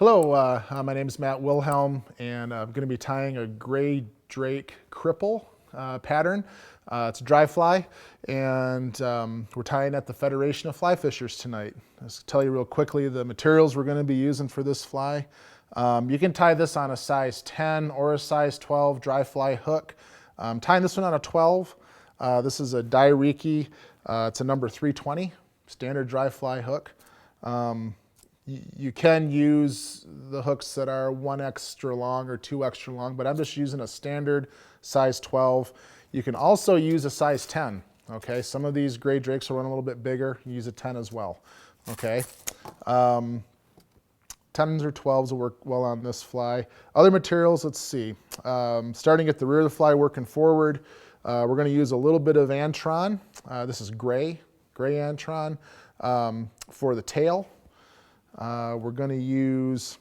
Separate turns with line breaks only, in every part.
Hello, my name is Matt Wilhelm, and I'm going to be tying a gray drake cripple pattern. It's a dry fly, and we're tying at the Federation of Fly Fishers tonight. Let's tell you real quickly the materials we're going to be using for this fly. You can tie this on a size 10 or a size 12 dry fly hook. I'm tying this one on a 12. This is a Dairiki. It's a number 320 standard dry fly hook. You can use the hooks that are 1 extra long or 2 extra long, but I'm just using a standard size 12. You can also use a size 10, okay? Some of these gray drakes will run a little bit bigger. You use a 10 as well, okay? 10s or 12s will work well on this fly. Other materials, let's see. Starting at the rear of the fly, working forward, we're gonna use a little bit of Antron. This is gray Antron for the tail. We're going to use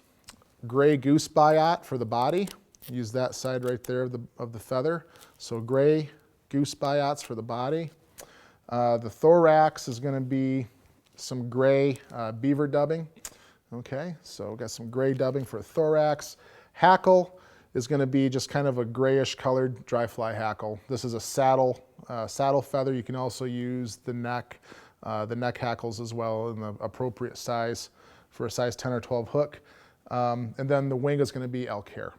gray goose biot for the body. Use that side right there of the feather. So gray goose biots for the body. The thorax is going to be some gray beaver dubbing. Okay, so we've got some gray dubbing for thorax. Hackle is going to be just kind of a grayish colored dry fly hackle. This is a saddle feather. You can also use the neck hackles as well in the appropriate size for a size 10 or 12 hook. And then the wing is going to be elk hair.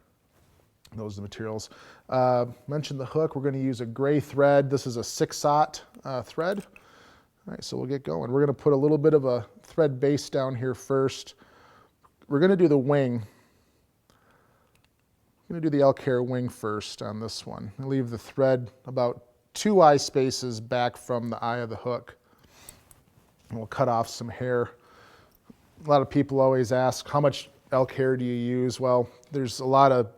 Those are the materials. Mentioned the hook. We're going to use a gray thread. This is a 6/0 thread. All right, so we'll get going. We're going to put a little bit of a thread base down here first. We're going to do the wing. I'm going to do the elk hair wing first on this one. I'll leave the thread about 2 eye spaces back from the eye of the hook. And we'll cut off some hair. A lot of people always ask, how much elk hair do you use? Well, there's a lot of,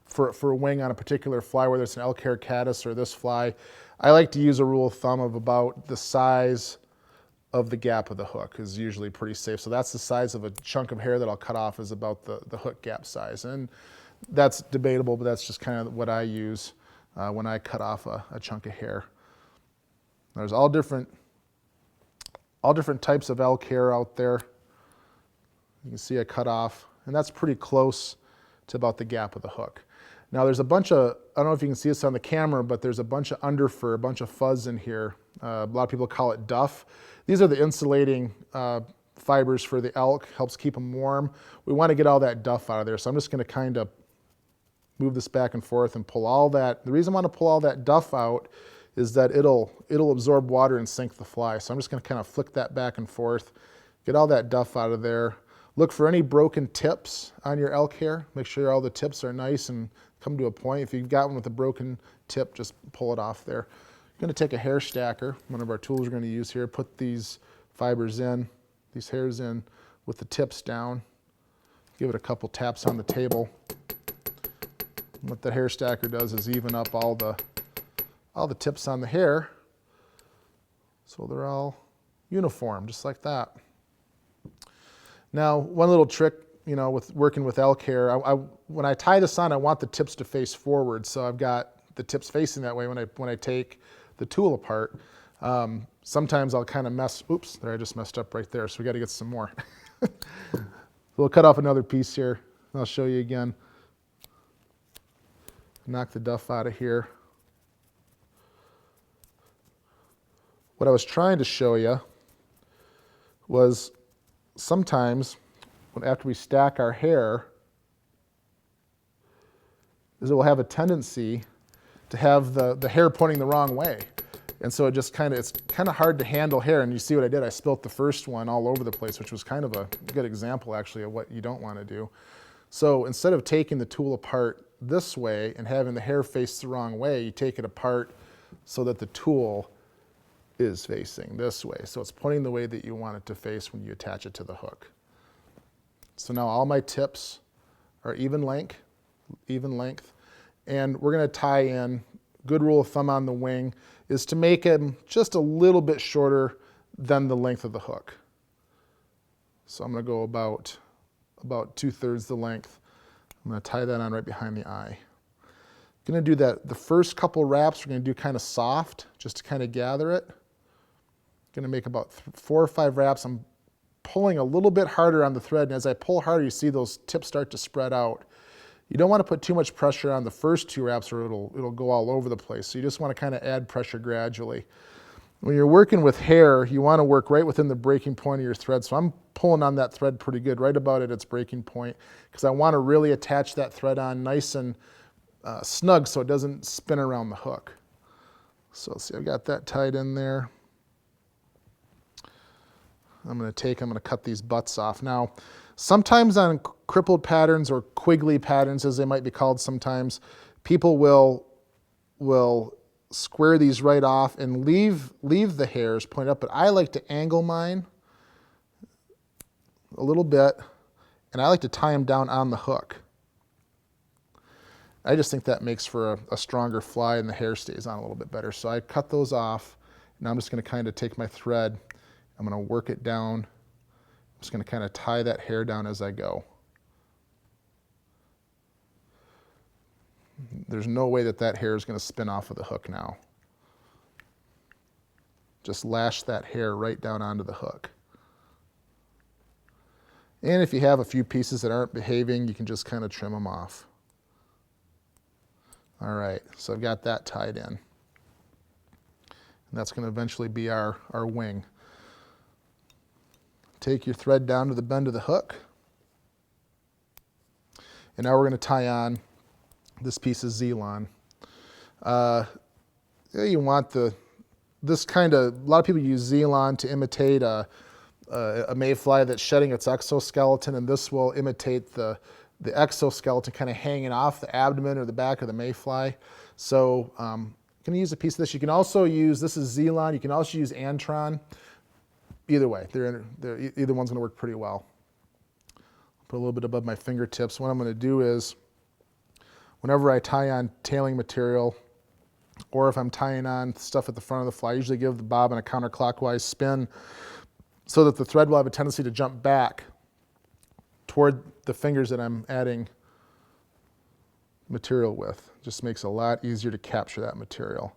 for a wing on a particular fly, whether it's an elk hair caddis or this fly, I like to use a rule of thumb of about the size of the gap of the hook is usually pretty safe. So that's the size of a chunk of hair that I'll cut off is about the hook gap size. And that's debatable, but that's just kind of what I use when I cut off a chunk of hair. There's all different types of elk hair out there. You can see I cut off, and that's pretty close to about the gap of the hook. Now there's a bunch of, I don't know if you can see this on the camera, but there's a bunch of underfur, a bunch of fuzz in here. A lot of people call it duff. These are the insulating fibers for the elk, helps keep them warm. We want to get all that duff out of there, so I'm just going to kind of move this back and forth and pull all that. The reason I want to pull all that duff out is that it'll absorb water and sink the fly. So I'm just going to kind of flick that back and forth, get all that duff out of there. Look for any broken tips on your elk hair. Make sure all the tips are nice and come to a point. If you've got one with a broken tip, just pull it off there. I'm going to take a hair stacker, one of our tools we're going to use here, put these fibers in, these hairs in with the tips down. Give it a couple taps on the table. What the hair stacker does is even up all the tips on the hair so they're all uniform, just like that. Now, one little trick, with working with elk hair, when I tie this on, I want the tips to face forward. So I've got the tips facing that way when I take the tool apart. Sometimes I'll kind of oops, there I just messed up right there. So we got to get some more. So we'll cut off another piece here. I'll show you again. Knock the duff out of here. What I was trying to show you was sometimes after we stack our hair, is it will have a tendency to have the hair pointing the wrong way. And so it's kind of hard to handle hair. And you see what I did? I spilt the first one all over the place, which was kind of a good example actually of what you don't want to do. So instead of taking the tool apart this way and having the hair face the wrong way, you take it apart so that the tool is facing this way. So it's pointing the way that you want it to face when you attach it to the hook. So now all my tips are even length, and we're going to tie in, good rule of thumb on the wing is to make them just a little bit shorter than the length of the hook. So I'm going to go about 2/3 the length. I'm going to tie that on right behind the eye. I'm going to do that, the first couple wraps we're going to do kind of soft, just to kind of gather it. Going to make about 4 or 5 wraps. I'm pulling a little bit harder on the thread, and as I pull harder, you see those tips start to spread out. You don't want to put too much pressure on the first 2 wraps or it'll go all over the place. So you just want to kind of add pressure gradually. When you're working with hair, you want to work right within the breaking point of your thread. So I'm pulling on that thread pretty good, right about at its breaking point, because I want to really attach that thread on nice and snug so it doesn't spin around the hook. So see, I've got that tied in there. I'm going to cut these butts off. Now, sometimes on crippled patterns or quiggly patterns, as they might be called sometimes, people will square these right off and leave the hairs point up, but I like to angle mine a little bit, and I like to tie them down on the hook. I just think that makes for a stronger fly and the hair stays on a little bit better. So I cut those off, and I'm just going to kind of take my thread, I'm going to work it down. I'm just going to kind of tie that hair down as I go. There's no way that hair is going to spin off of the hook now. Just lash that hair right down onto the hook. And if you have a few pieces that aren't behaving, you can just kind of trim them off. All right, so I've got that tied in. And that's going to eventually be our wing. Take your thread down to the bend of the hook. And now we're going to tie on this piece of Zelon. You want this kind of, a lot of people use Zelon to imitate a mayfly that's shedding its exoskeleton, and this will imitate the exoskeleton kind of hanging off the abdomen or the back of the mayfly. So I'm going to use a piece of this. You can also use, this is Zelon, you can also use Antron. Either way, either one's going to work pretty well. Put a little bit above my fingertips. What I'm going to do is, whenever I tie on tailing material, or if I'm tying on stuff at the front of the fly, I usually give the bobbin a counterclockwise spin so that the thread will have a tendency to jump back toward the fingers that I'm adding material with. Just makes it a lot easier to capture that material.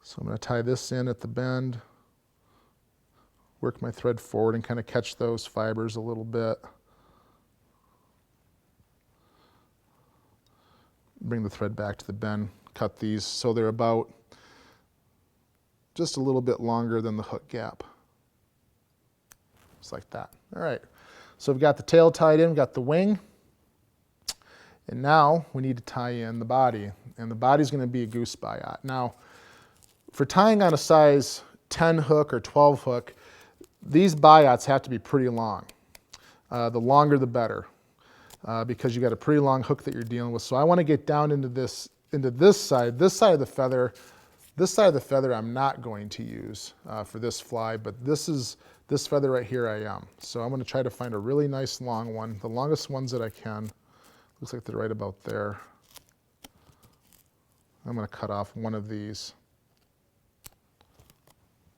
So I'm going to tie this in at the bend, work my thread forward and kind of catch those fibers a little bit. Bring the thread back to the bend, cut these so they're about just a little bit longer than the hook gap. Just like that. All right, so we've got the tail tied in, we've got the wing, and now we need to tie in the body, and the body's going to be a goose biot. Now, for tying on a size 10 hook or 12 hook, these biots have to be pretty long. The longer the better, because you got a pretty long hook that you're dealing with. So I want to get down into this side of the feather. This side of the feather I'm not going to use for this fly, but this feather right here I am. So I'm going to try to find a really nice long one, the longest ones that I can. Looks like they're right about there. I'm going to cut off one of these.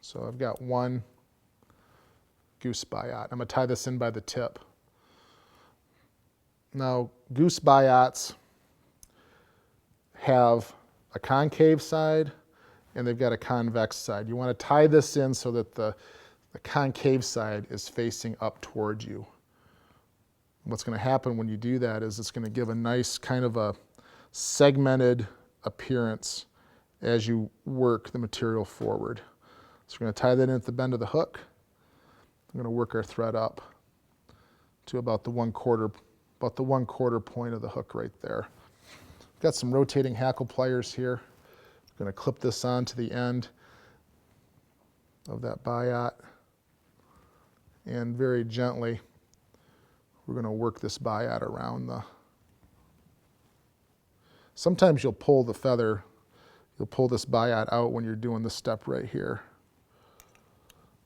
So I've got one goose biot. I'm going to tie this in by the tip. Now, goose biots have a concave side and they've got a convex side. You want to tie this in so that the concave side is facing up towards you. What's going to happen when you do that is it's going to give a nice kind of a segmented appearance as you work the material forward. So we're going to tie that in at the bend of the hook. I'm going to work our thread up to about the 1/4 point of the hook right there. Got some rotating hackle pliers here. I'm going to clip this on to the end of that biot, and very gently we're going to work this biot around the. Sometimes you'll pull the feather, you'll pull this biot out when you're doing this step right here.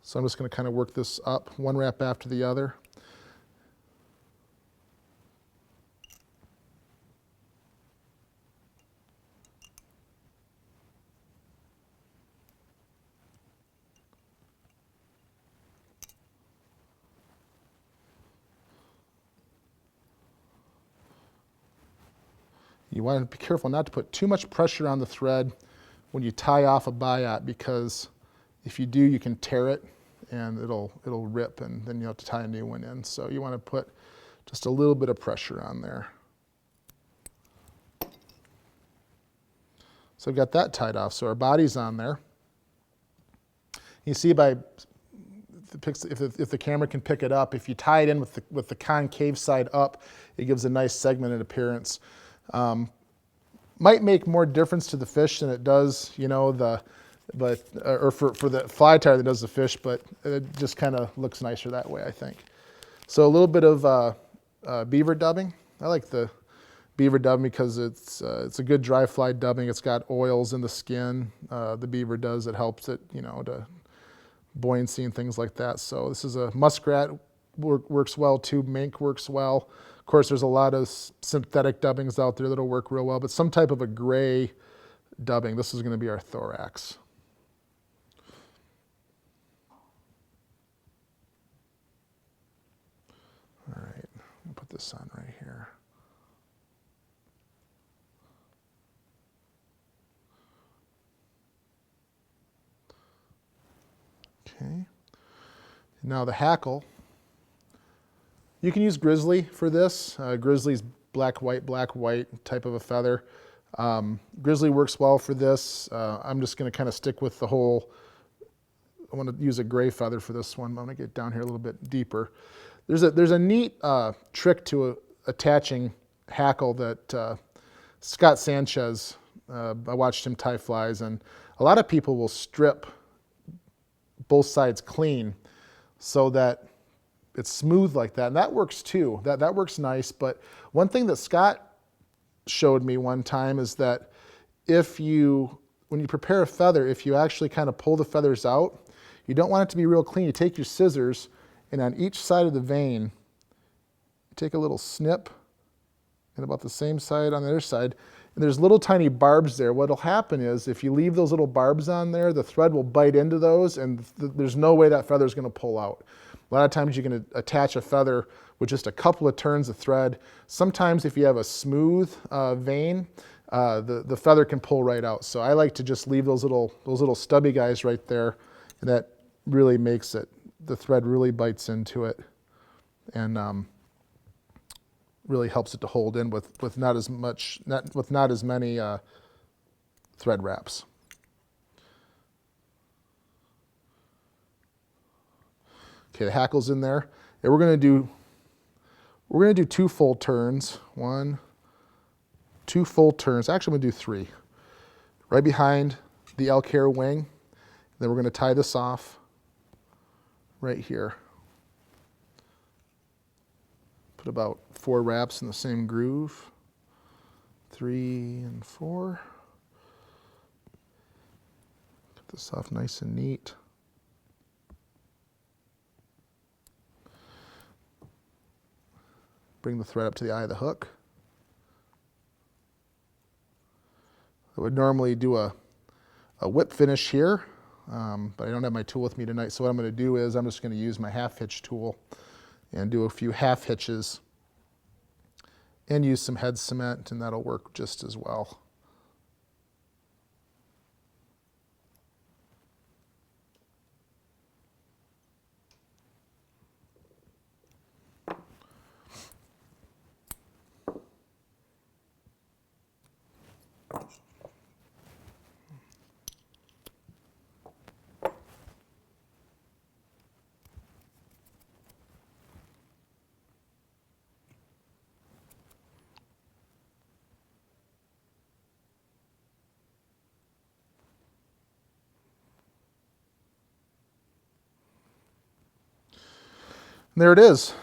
So I'm just going to kind of work this up, one wrap after the other. You want to be careful not to put too much pressure on the thread when you tie off a biot, because if you do, you can tear it and it'll rip, and then you have to tie a new one in. So you want to put just a little bit of pressure on there. So I've got that tied off. So our body's on there. You see by if the camera can pick it up, if you tie it in with the concave side up, it gives a nice segmented appearance. Might make more difference to the fish than it does, you know, or for the fly tire that does the fish, but it just kind of looks nicer that way, I think. So a little bit of beaver dubbing. I like the beaver dubbing because it's a good dry fly dubbing. It's got oils in the skin. The beaver does. It helps it, you know, to buoyancy and things like that. So this is a muskrat, works well too. Mink works well. Of course, there's a lot of synthetic dubbings out there that'll work real well, but some type of a gray dubbing. This is going to be our thorax. All right, I'll put this on right here. Okay. Now the hackle. You can use grizzly for this. Grizzly's black, white type of a feather. Grizzly works well for this. I'm just going to kind of stick with the whole, I want to use a gray feather for this one. I'm going to get down here a little bit deeper. There's a neat trick to attaching hackle that Scott Sanchez, I watched him tie flies, and a lot of people will strip both sides clean so that it's smooth like that, and that works too. That works nice, but one thing that Scott showed me one time is that when you prepare a feather, if you actually kind of pull the feathers out, you don't want it to be real clean. You take your scissors, and on each side of the vein, you take a little snip, and about the same side on the other side, and there's little tiny barbs there. What'll happen is if you leave those little barbs on there, the thread will bite into those, and there's no way that feather's going to pull out. A lot of times you can attach a feather with just a couple of turns of thread. Sometimes if you have a smooth vein, the feather can pull right out. So I like to just leave those little stubby guys right there, and that really makes it, the thread really bites into it, and really helps it to hold in with not as many thread wraps. Okay, the hackle's in there. And we're going to do 2 full turns. 2 full turns. Actually, I'm going to do 3. Right behind the elk hair wing. Then we're going to tie this off right here. Put about 4 wraps in the same groove. 3 and 4. Get this off nice and neat. Bring the thread up to the eye of the hook. I would normally do a whip finish here, but I don't have my tool with me tonight, so what I'm going to do is I'm just going to use my half hitch tool and do a few half hitches and use some head cement, and that'll work just as well. And there it is,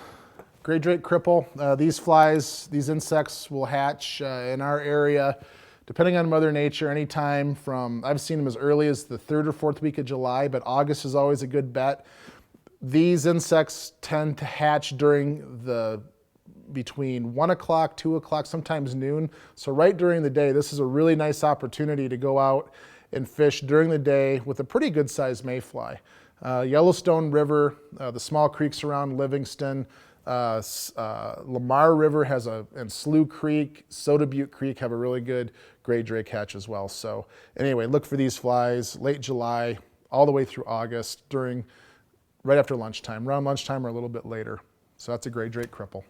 gray drake cripple. These insects will hatch in our area, depending on Mother Nature, anytime from, I've seen them as early as the 3rd or 4th week of July, but August is always a good bet. These insects tend to hatch between 1 o'clock, 2 o'clock, sometimes noon. So right during the day, this is a really nice opportunity to go out and fish during the day with a pretty good sized mayfly. Yellowstone River, the small creeks around Livingston, Lamar River and Slough Creek, Soda Butte Creek have a really good gray drake hatch as well. So anyway, look for these flies late July all the way through August during right after lunchtime, around lunchtime or a little bit later. So that's a gray drake cripple.